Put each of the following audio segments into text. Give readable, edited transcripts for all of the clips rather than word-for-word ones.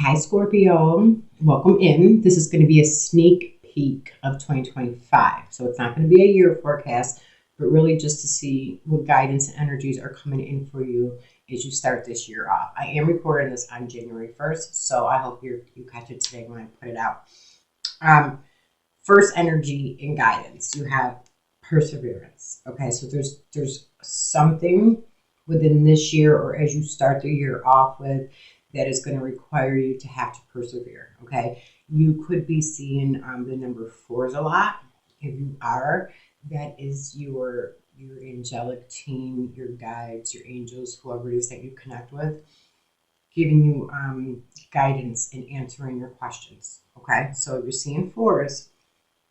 Hi, Scorpio. Welcome in. This is going to be a sneak peek of 2025. So it's not going to be a year forecast, but really just to see what guidance and energies are coming in for you as you start this year off. I am recording this on January 1st, so I hope you catch it today when I put it out. First energy and guidance. You have perseverance. Okay, so there's something within this year or as you start the year off with that is going to require you to have to persevere. Okay, you could be seeing the number 4s a lot. If you are, that is your angelic team, your guides, your angels, whoever it is that you connect with, giving you guidance and answering your questions. Okay, so if you're seeing 4s,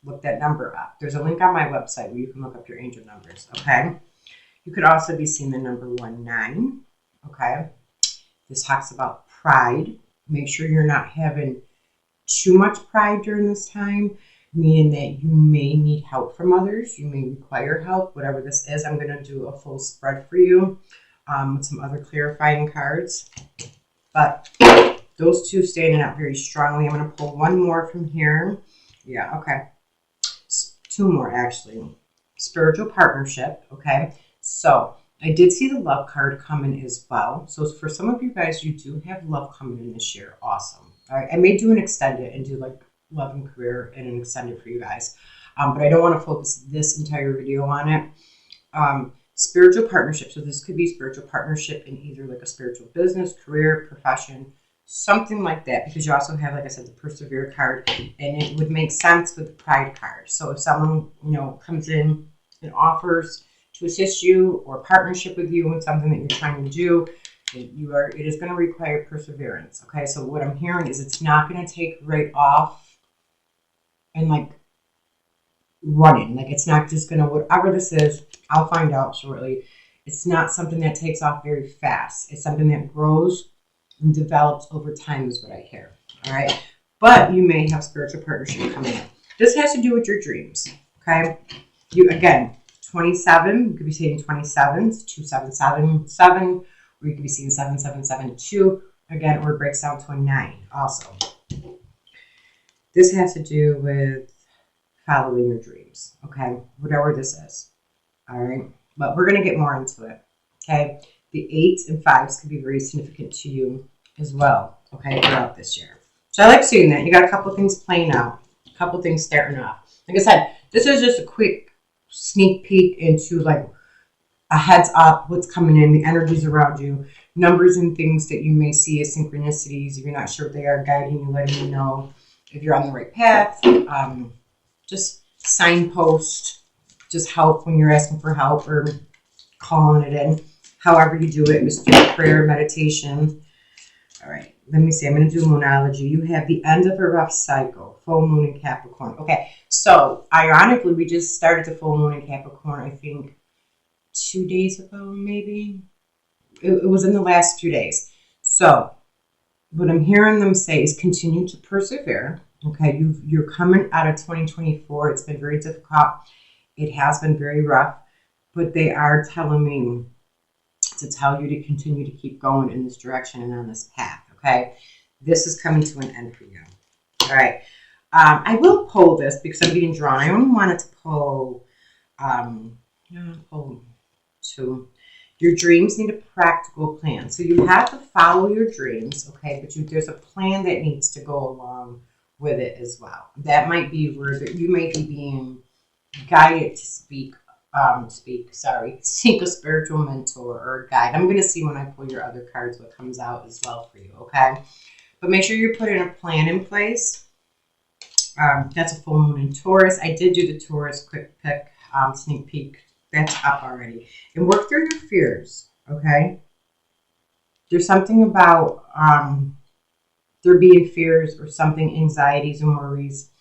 look that number up. There's a link on my website where you can look up your angel numbers. Okay, you could also be seeing the number 19. Okay, this talks about pride. Make sure you're not having too much pride during this time, meaning that you may need help from others. You may require help, whatever this is. I'm going to do a full spread for you with some other clarifying cards. But those two standing out very strongly. I'm going to pull one more from here. Yeah, okay. 2 more, actually. Spiritual partnership, okay? So I did see the love card coming as well. So for some of you guys, you do have love coming in this year. Awesome. All right. I may do an extended and do like love and career and an extended for you guys. But I don't want to focus this entire video on it. Spiritual partnership. So this could be spiritual partnership in either like a spiritual business, career, profession, something like that. Because you also have, like I said, the Persevere card. And it would make sense with the Pride card. So if someone, comes in and offers to assist you or partnership with you in something that you're trying to do, it is going to require perseverance. Okay, so what I'm hearing is it's not going to take right off and like running. Like it's not just going to, whatever this is, I'll find out shortly. It's not something that takes off very fast. It's something that grows and develops over time is what I hear. All right, but you may have spiritual partnership coming in. This has to do with your dreams. Okay, again, 27, you could be seeing 27s, 2777, or you could be seeing 7772, again, or it breaks down to a 9 also. This has to do with following your dreams, okay? Whatever this is, all right? But we're going to get more into it, okay? The 8s and 5s could be very significant to you as well, okay, throughout this year. So I like seeing that. You got a couple of things playing out, a couple of things starting off. Like I said, this is just a quick sneak peek into like a heads up what's coming in, the energies around you, numbers and things that you may see as synchronicities. If you're not sure if they are guiding you, letting you know if you're on the right path. Just signpost, just help when you're asking for help or calling it in. However you do it, just do prayer, meditation. All right, let me see. I'm going to do moonology. You have the end of a rough cycle, full moon in Capricorn. Okay, so ironically, we just started the full moon in Capricorn, I think, 2 days ago, maybe. It was in the last few days. So what I'm hearing them say is continue to persevere. Okay, you're coming out of 2024. It's been very difficult. It has been very rough, but they are telling me to tell you to continue to keep going in this direction and on this path, okay? This is coming to an end for you, all right? I will pull this because I'm being drawn. I only wanted to pull 2. Your dreams need a practical plan. So you have to follow your dreams, okay? But there's a plan that needs to go along with it as well. That might be where you may be being guided to seek a spiritual mentor or a guide. I'm going to see when I pull your other cards what comes out as well for you, okay? But make sure you're putting a plan in place. That's a full moon in Taurus. I did do the Taurus quick pick, sneak peek. That's up already. And work through your fears, okay? There's something about there being fears or something, anxieties and worries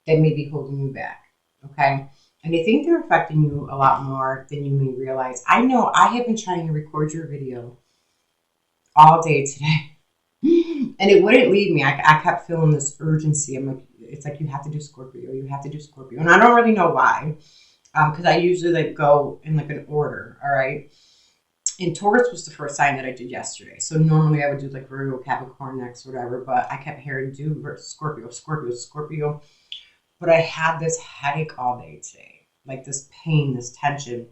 that may be holding you back, okay? And I think they're affecting you a lot more than you may realize. I know I have been trying to record your video all day today. And it wouldn't leave me. I kept feeling this urgency. I'm like, it's like, you have to do Scorpio. You have to do Scorpio. And I don't really know why. Because I usually like go in like an order. All right. And Taurus was the first sign that I did yesterday. So normally I would do like Virgo, Capricorn next, whatever. But I kept hearing do Scorpio, Scorpio, Scorpio. But I had this headache all day today. Like this pain, this tension.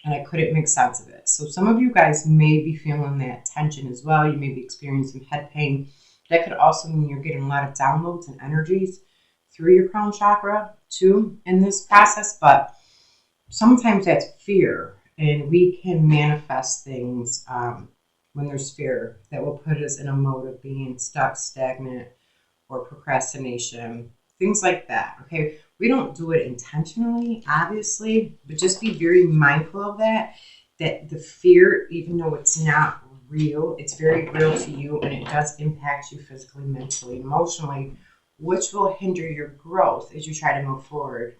And I couldn't make sense of it. So some of you guys may be feeling that tension as well. You may be experiencing head pain. That could also mean you're getting a lot of downloads and energies through your crown chakra too in this process. But sometimes that's fear. And we can manifest things when there's fear that will put us in a mode of being stuck, stagnant, or procrastination, things like that. Okay, we don't do it intentionally, obviously, but just be very mindful of that the fear, even though it's not real, it's very real to you, and it does impact you physically, mentally, emotionally, which will hinder your growth as you try to move forward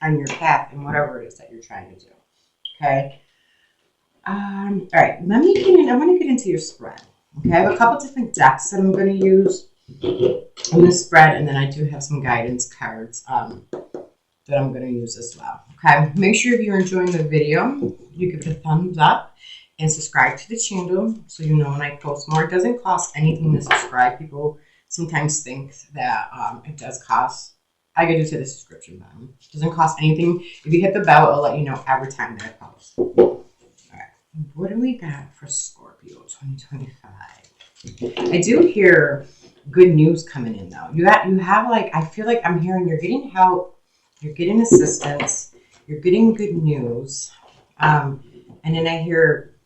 on your path and whatever it is that you're trying to do. Okay. All right. I want to get into your spread. Okay. I have a couple different decks that I'm going to use in this spread, and then I do have some guidance cards that I'm going to use as well. Okay. Make sure if you're enjoying the video, you give it a thumbs up and subscribe to the channel so you know when I post more. It doesn't cost anything to subscribe. People sometimes think that it does cost. I could just hit the subscription button. It doesn't cost anything. If you hit the bell, it'll let you know every time that I post. All right. What do we got for Scorpio 2025? I do hear good news coming in though. You have like, I feel like I'm hearing you're getting help, you're getting assistance, you're getting good news. And then I hear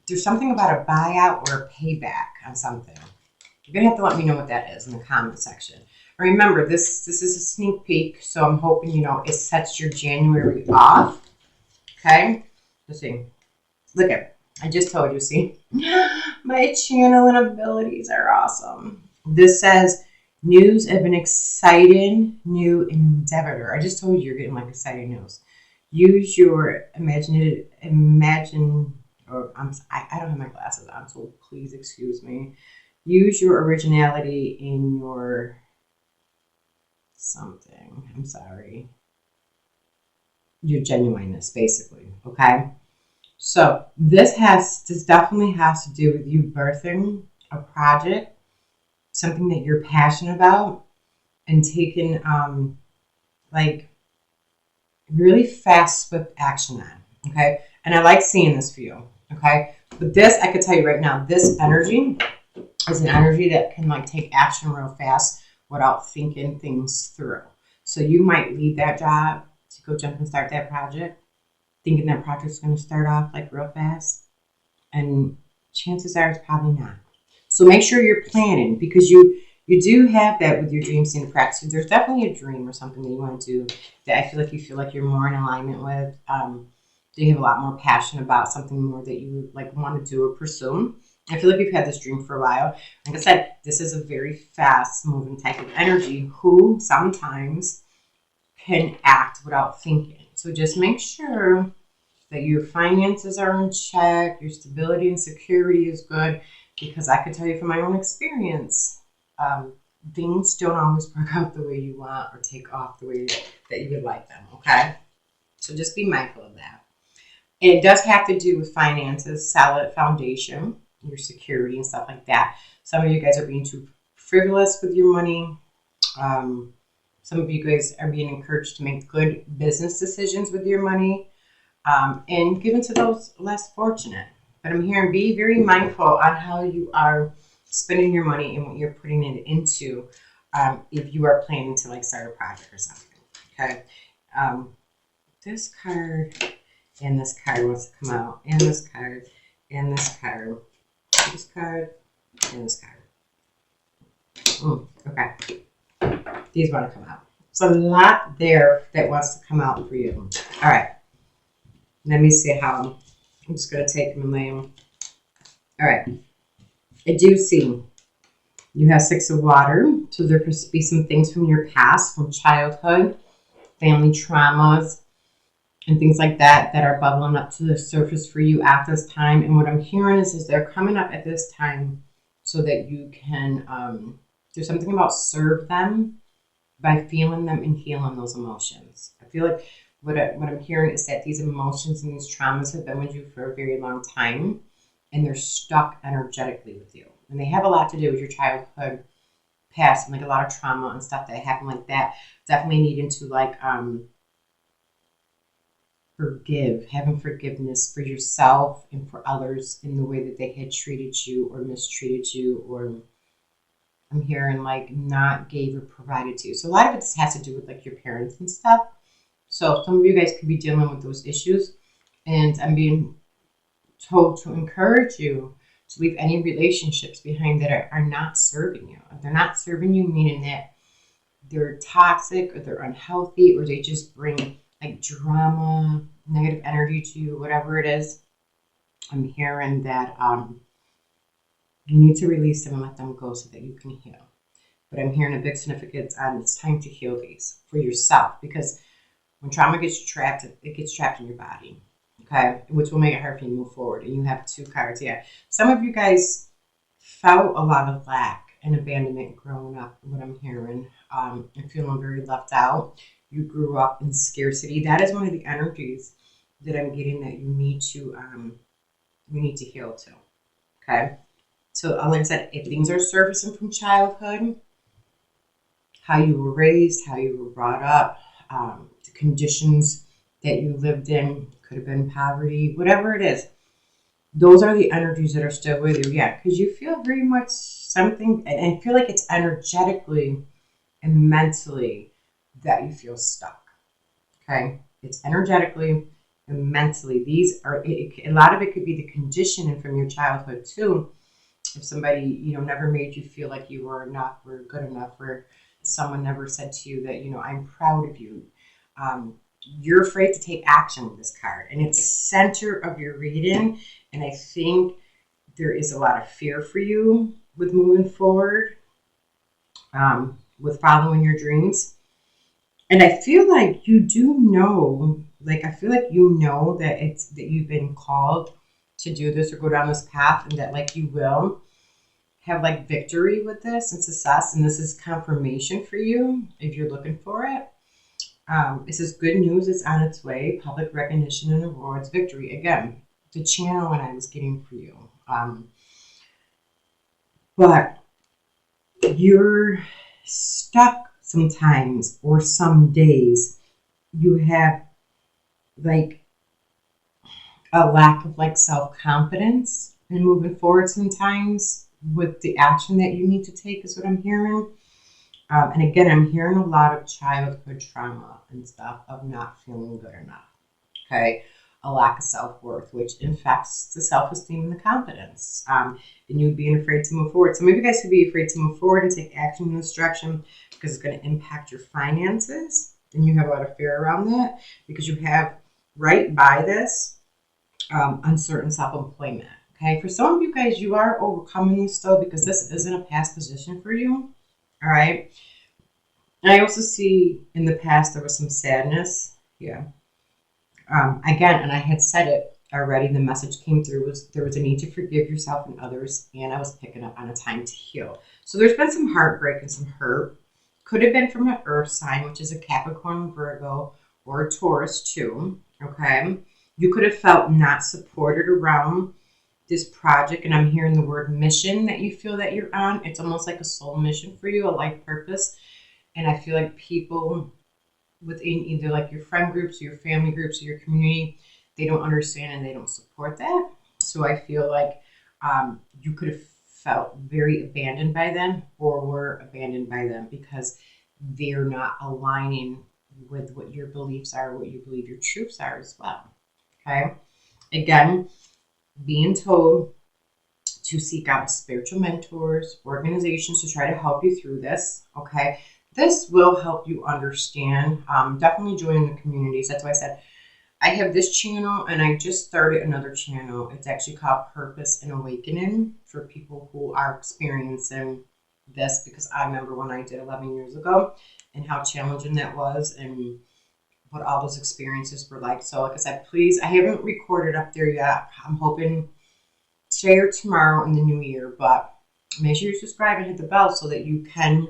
there's something about a buyout or a payback on something. You're going to have to let me know what that is in the comment section. Remember, this is a sneak peek, so I'm hoping, it sets your January off. Okay? Let's see. Look at, I just told you, see? My channeling abilities are awesome. This says, news of an exciting new endeavor. I just told you you're getting like exciting news. Use your I don't have my glasses on, so please excuse me. Use your originality in your something. I'm sorry. Your genuineness, basically. Okay. So this definitely has to do with you birthing a project, something that you're passionate about, and taking like really fast, swift action on. Okay. And I like seeing this for you. Okay. But this, I could tell you right now, this energy is an energy that can like take action real fast without thinking things through. So you might leave that job to go jump and start that project, thinking that project's going to start off like real fast. And chances are it's probably not. So make sure you're planning, because you do have that with your dreams in practice. So there's definitely a dream or something that you want to do that I feel like you're more in alignment with. That you have a lot more passion about, something more that you like want to do or pursue. I feel like you've had this dream for a while. Like I said, this is a very fast moving type of energy who sometimes can act without thinking. So just make sure that your finances are in check, your stability and security is good, because I could tell you from my own experience, things don't always work out the way you want or take off the way that you would like them, okay? So just be mindful of that. And it does have to do with finances, solid foundation, your security and stuff like that. Some of you guys are being too frivolous with your money. Some of you guys are being encouraged to make good business decisions with your money, and given to those less fortunate. But I'm hearing be very mindful on how you are spending your money and what you're putting it into, if you are planning to like start a project or something. Okay. This card and this card wants to come out, and this card and this card. This card and this card. Okay. These want to come out. So a lot there that wants to come out for you. All right. Let me see how. I'm just going to take them and lay them. All right. I do see you have 6 of water. So there could be some things from your past, from childhood, family traumas, and things like that that are bubbling up to the surface for you at this time. And what I'm hearing is they're coming up at this time so that you can, there's something about serve them by feeling them and healing those emotions. I feel like what I'm hearing is that these emotions and these traumas have been with you for a very long time, and they're stuck energetically with you. And they have a lot to do with your childhood past, and like a lot of trauma and stuff that happened like that. Definitely needing to like having forgiveness for yourself and for others in the way that they had treated you or mistreated you, or I'm hearing like not gave or provided to you. So a lot of it has to do with like your parents and stuff. So some of you guys could be dealing with those issues, and I'm being told to encourage you to leave any relationships behind that are not serving you. If they're not serving you, meaning that they're toxic or they're unhealthy or they just bring like drama, negative energy to you, whatever it is, I'm hearing that you need to release them and let them go so that you can heal. But I'm hearing a big significance on it's time to heal these for yourself, because when trauma gets trapped, it gets trapped in your body, okay? Which will make it hard for you to move forward. And you have 2 cards here. Some of you guys felt a lot of lack and abandonment growing up, what I'm hearing, and feeling very left out. You grew up in scarcity. That is one of the energies that I'm getting that you need to heal to, okay? So like I said, if things are surfacing from childhood, how you were raised, how you were brought up, the conditions that you lived in, could have been poverty, whatever it is, those are the energies that are still with you. Yeah, because you feel very much something, and I feel like it's energetically and mentally that you feel stuck, okay? It's energetically and mentally. These are, a lot of it could be the conditioning from your childhood too. If somebody, never made you feel like you were enough or good enough, or someone never said to you that, I'm proud of you. You're afraid to take action with this card, and it's the center of your reading. And I think there is a lot of fear for you with moving forward, with following your dreams. And I feel like you do know, that you've been called to do this or go down this path, and that like you will have like victory with this and success. And this is confirmation for you if you're looking for it. It says good news is on its way, public recognition and awards, victory. Again, the channel I was getting for you. But you're stuck sometimes, or some days you have like a lack of like self-confidence in moving forward sometimes with the action that you need to take, is what I'm hearing. And again, I'm hearing a lot of childhood trauma and stuff of not feeling good enough, okay? A lack of self-worth, which affects the self-esteem and the confidence, and you being afraid to move forward. So maybe you guys could be afraid to move forward and take action in this direction because it's going to impact your finances, and you have a lot of fear around that because you have, right by this, uncertain self-employment, okay? For some of you guys, you are overcoming this though, because this isn't a past position for you. All right. And I also see in the past there was some sadness. Yeah. Again, and I had said it already, the message came through, was there was a need to forgive yourself and others, and I was picking up on a time to heal. So there's been some heartbreak and some hurt. Could have been from an earth sign, which is a Capricorn, Virgo, or a Taurus too. Okay. You could have felt not supported around this project, and I'm hearing the word mission that you feel that you're on. It's almost like a soul mission for you, a life purpose. And I feel like people within either like your friend groups or your family groups or your community, they don't understand and they don't support that. So I feel like you could have felt very abandoned by them, or were abandoned by them because they're not aligning with what your beliefs are, what you believe your truths are as well. Okay. Again, being told to seek out spiritual mentors, organizations to try to help you through this, okay? This will help you understand. Definitely join the communities. That's why I said I have this channel, and I just started another channel. It's actually called Purpose and Awakening, for people who are experiencing this, because I remember when I did 11 years ago and how challenging that was, and what all those experiences were like. So like I said, please, I haven't recorded up there yet. I'm hoping today or tomorrow in the new year, but make sure you subscribe and hit the bell so that you can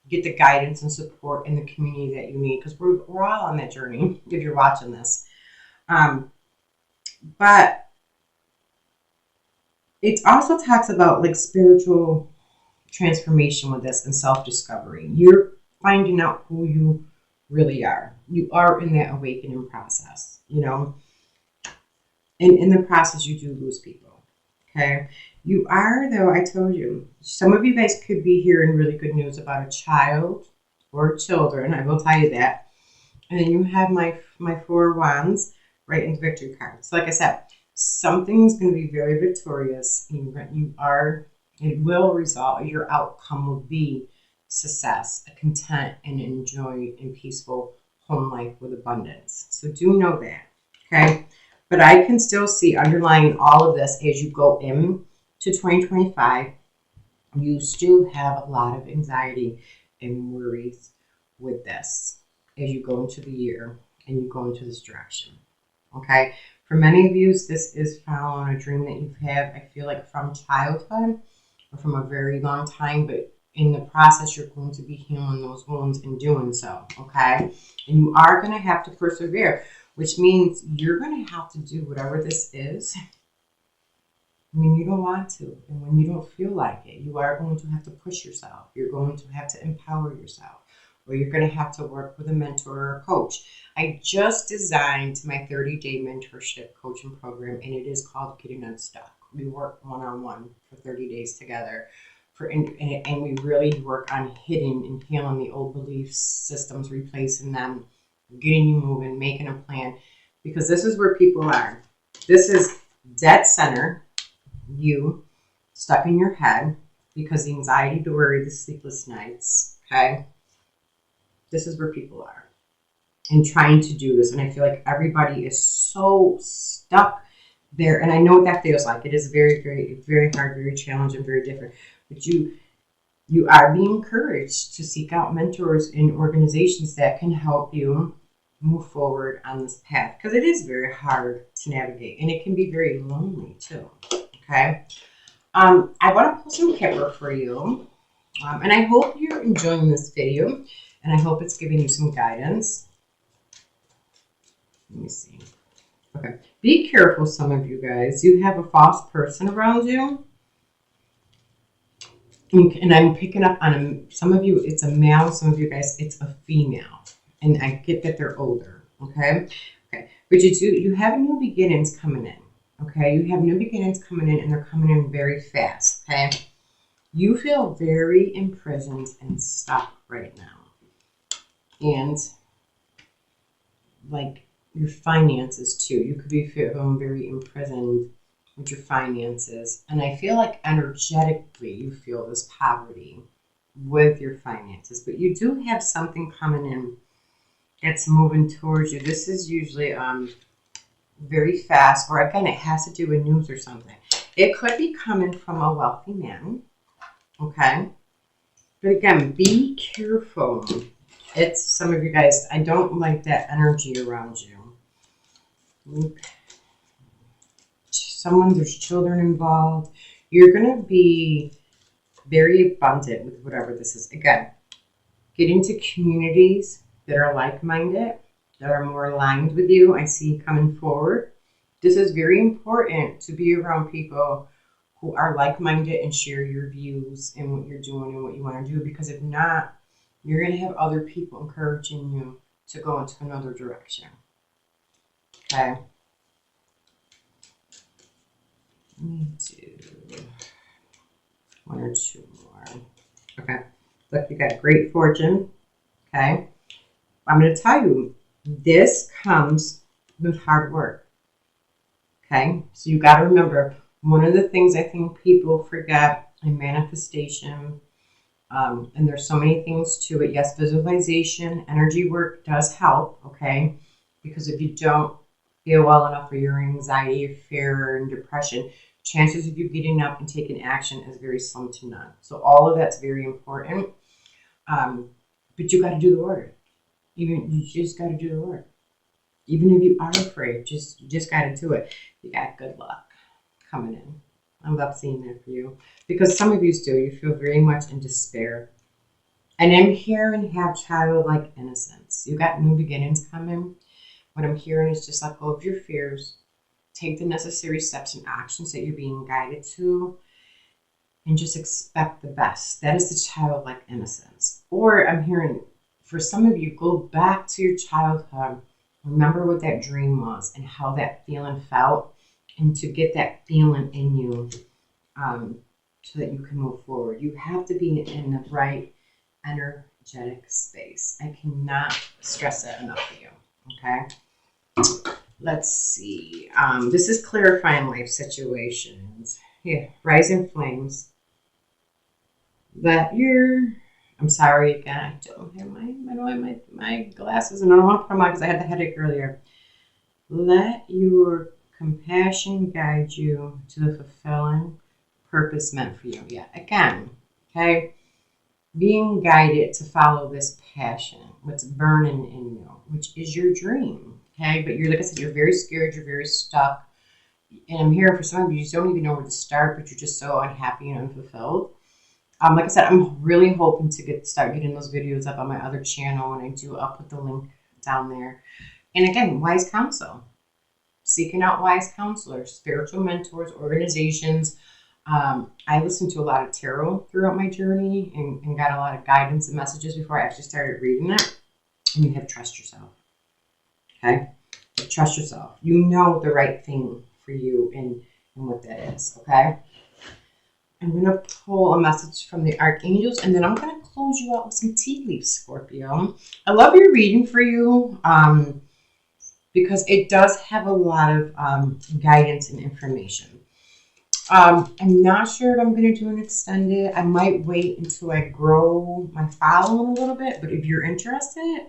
get the guidance and support in the community that you need, because we're all on that journey if you're watching this. But it also talks about like spiritual transformation with this and self-discovery. You're finding out who you really are. You are in that awakening process, you know. And in the process, you do lose people, okay? You are, though, I told you, some of you guys could be hearing really good news about a child or children. I will tell you that. And then you have my Four Wands right in the victory card. So like I said, something's going to be very victorious. It will result, your outcome will be success, a content and enjoy and peaceful home life with abundance. So do know that, okay? But I can still see underlying all of this as you go in to 2025, you still have a lot of anxiety and worries with this as you go into the year and you go into this direction, okay? For many of you, this is following a dream that you've had, I feel like from childhood or from a very long time, but in the process, you're going to be healing those wounds and doing so, okay? And you are going to have to persevere, which means you're going to have to do whatever this is when you don't want to and when you don't feel like it. You are going to have to push yourself. You're going to have to empower yourself, or you're going to have to work with a mentor or a coach. I just designed my 30-day mentorship coaching program, and it is called Getting Unstuck. We work one-on-one for 30 days together. And we really work on hitting and healing the old belief systems, replacing them, getting you moving, making a plan, because this is where people are. This is dead center, you stuck in your head because the anxiety, the worry, the sleepless nights, okay? This is where people are and trying to do this. And I feel like everybody is so stuck there. And I know what that feels like. It is very, very, very hard, very challenging, very different. But you are being encouraged to seek out mentors in organizations that can help you move forward on this path, because it is very hard to navigate and it can be very lonely too. Okay. I want to pull some Kipper for you. And I hope you're enjoying this video and I hope it's giving you some guidance. Let me see. Okay. Be careful, some of you guys. You have a false person around you. And I'm picking up on some of you, it's a male. Some of you guys, it's a female. And I get that they're older. Okay. Okay. But you have new beginnings coming in. Okay. You have new beginnings coming in, and they're coming in very fast. Okay. You feel very imprisoned and stuck right now. And like your finances too. You could be feeling very imprisoned with your finances. And I feel like energetically you feel this poverty with your finances. But you do have something coming in that's moving towards you. This is usually very fast, or again, it has to do with news or something. It could be coming from a wealthy man. Okay. But again, be careful. It's some of you guys, I don't like that energy around you. There's children involved. You're going to be very abundant with whatever this is. Again, get into communities that are like-minded, that are more aligned with you. I see coming forward. This is very important to be around people who are like-minded and share your views and what you're doing and what you want to do, because if not, you're going to have other people encouraging you to go into another direction. Okay. Let me do one or two more. Okay. Look, you got great fortune. Okay. I'm going to tell you, this comes with hard work. Okay. So you got to remember, one of the things I think people forget in manifestation, and there's so many things to it. Yes, visualization, energy work does help. Okay. Because if you don't feel well enough for your anxiety, your fear, and depression, chances of you getting up and taking action is very slim to none. So all of that's very important. But you got to do the work. You just got to do the work. Even if you are afraid, you just got to do it. You got good luck coming in. I love seeing that for you, because some of you still, you feel very much in despair. And I'm hearing have childlike innocence. You got new beginnings coming. What I'm hearing is just let go of your fears, take the necessary steps and actions that you're being guided to, and just expect the best. That is the childlike innocence. Or I'm hearing for some of you, go back to your childhood. Remember what that dream was and how that feeling felt, and to get that feeling in you so that you can move forward. You have to be in the right energetic space. I cannot stress that enough for you. Okay. Let's see. This is clarifying life situations. Yeah, rising flames. I'm sorry again. I don't have my glasses, and I don't want to put them on because I had the headache earlier. Let your compassion guide you to the fulfilling purpose meant for you. Yeah, again, okay. Being guided to follow this passion, what's burning in you, which is your dream. Okay, but you're, like I said, you're very scared, you're very stuck. And I'm here for some of you, you just don't even know where to start, but you're just so unhappy and unfulfilled. Like I said, I'm really hoping to start getting those videos up on my other channel. When I do, I'll put the link down there. And again, wise counsel. Seeking out wise counselors, spiritual mentors, organizations. I listened to a lot of tarot throughout my journey and got a lot of guidance and messages before I actually started reading it. And you have to trust yourself. Okay? Trust yourself. You know the right thing for you and what that is. Okay? I'm going to pull a message from the archangels, and then I'm going to close you out with some tea leaves, Scorpio. I love your reading for you because it does have a lot of guidance and information. I'm not sure if I'm going to do an extended. I might wait until I grow my following a little bit, but if you're interested,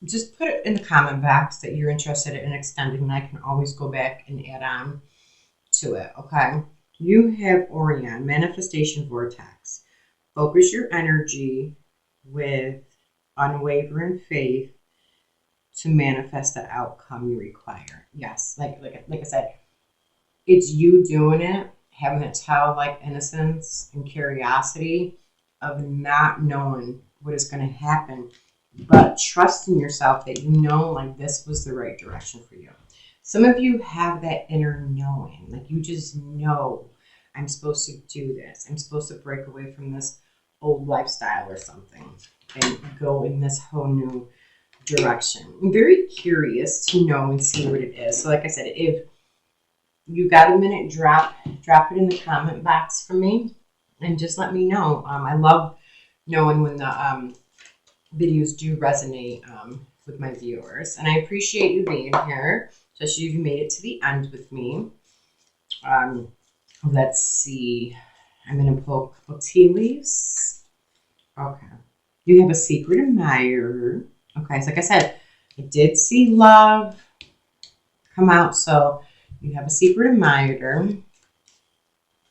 just put it in the comment box that you're interested in extending, and I can always go back and add on to it, okay? You have Orion, Manifestation Vortex. Focus your energy with unwavering faith to manifest the outcome you require. Yes, like I said, it's you doing it, having that childlike innocence and curiosity of not knowing what is going to happen, but trusting yourself that you know, like, this was the right direction for you. Some of you have that inner knowing, like you just know, I'm supposed to do this. I'm supposed to break away from this old lifestyle or something and go in this whole new direction. I'm very curious to know and see what it is. So like I said, if you got a minute, drop it in the comment box for me and just let me know. I love knowing when the videos do resonate with my viewers. And I appreciate you being here. Especially if you made it to the end with me. Let's see. I'm going to pull a couple tea leaves. Okay. You have a secret admirer. Okay. So like I said, I did see love come out. So you have a secret admirer.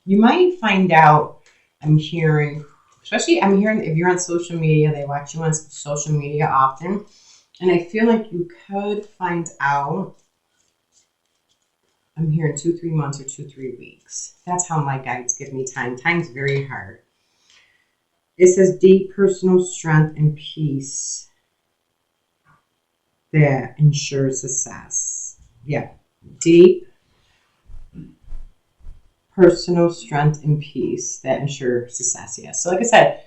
You might find out, I'm hearing if you're on social media, they watch you on social media often. And I feel like you could find out, I'm hearing 2-3 months or 2-3 weeks. That's how my guides give me time. Time's very hard. It says deep personal strength and peace that ensures success. Yeah, deep personal strength and peace that ensure success. Yes. So like I said,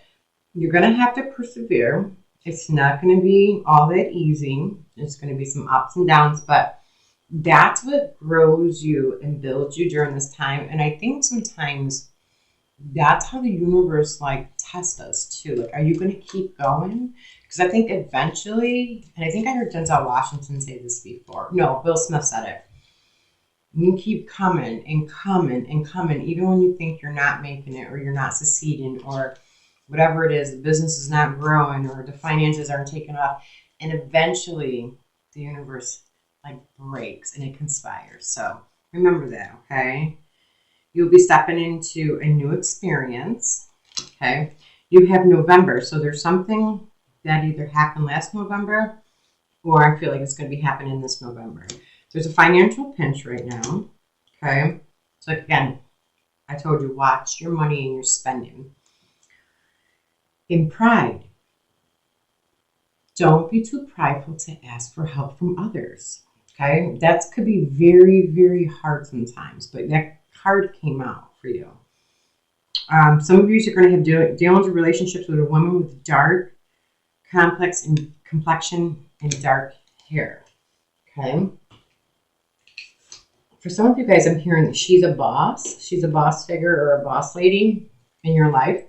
you're going to have to persevere. It's not going to be all that easy. There's going to be some ups and downs, but that's what grows you and builds you during this time. And I think sometimes that's how the universe tests us too. Like, are you going to keep going? Because I think eventually, and I think I heard Denzel Washington say this before. No, Will Smith said it. You keep coming and coming and coming, even when you think you're not making it or you're not succeeding or whatever it is, the business is not growing or the finances aren't taking off. And eventually the universe breaks and it conspires. So remember that, okay? You'll be stepping into a new experience, okay? You have November, so there's something that either happened last November or I feel like it's going to be happening this November. There's a financial pinch right now, okay? So again, I told you, watch your money and your spending. In pride, don't be too prideful to ask for help from others. Okay, that could be very, very hard sometimes, but that card came out for you. Some of you are going to have dealings with relationships with a woman with dark, complex and complexion and dark hair. Okay. For some of you guys, I'm hearing that she's a boss. She's a boss figure or a boss lady in your life.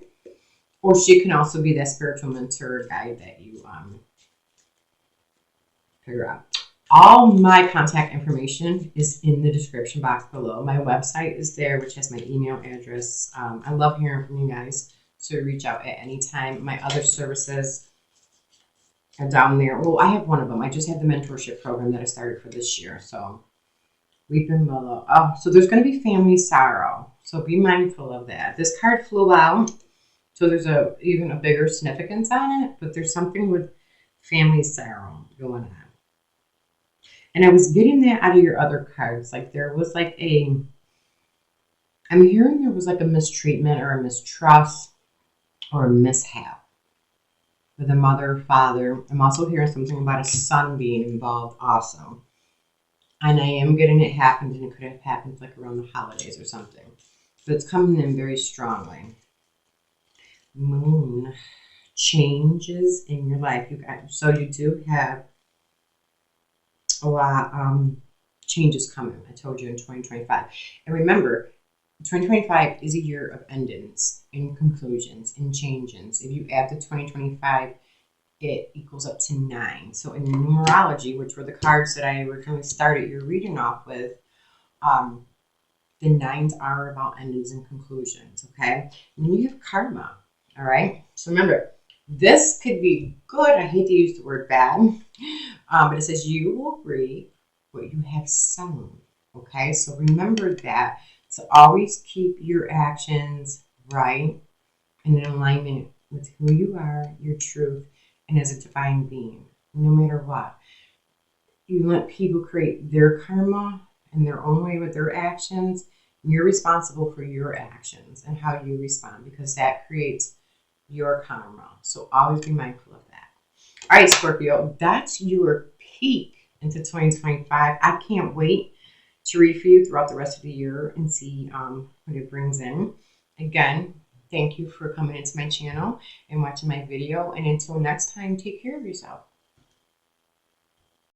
Or she can also be that spiritual mentor guide that you figure out. All my contact information is in the description box below. My website is there, which has my email address. I love hearing from you guys, so reach out at any time. My other services are down there. Well, I have one of them. I just had the mentorship program that I started for this year. So weeping willow. Oh, so there's going to be family sorrow. So be mindful of that. This card flew out, so there's even a bigger significance on it. But there's something with family sorrow going on. And I was getting that out of your other cards. Like there was like I'm hearing there was like a mistreatment or a mistrust or a mishap with a mother, father. I'm also hearing something about a son being involved also. And I am getting it happened, and it could have happened like around the holidays or something. But it's coming in very strongly. Moon. Changes in your life. So you do have a lot changes coming. I told you in 2025. And remember, 2025 is a year of endings and conclusions and changes. If you add the 2025, it equals up to 9. So in numerology, which were the cards that I originally started your reading off with, the 9s are about endings and conclusions, okay? And then you have karma, all right? So remember, this could be good. I hate to use the word bad, but it says you will reap what you have sown, okay? So remember that. So always keep your actions right and in alignment with who you are, your truth, and as a divine being, no matter what. You let people create their karma in their own way with their actions. You're responsible for your actions and how you respond, because that creates your karma. So always be mindful of that. All right, Scorpio, that's your peak into 2025. I can't wait to read for you throughout the rest of the year and see what it brings in. Again, thank you for coming into my channel and watching my video. And until next time, take care of yourself.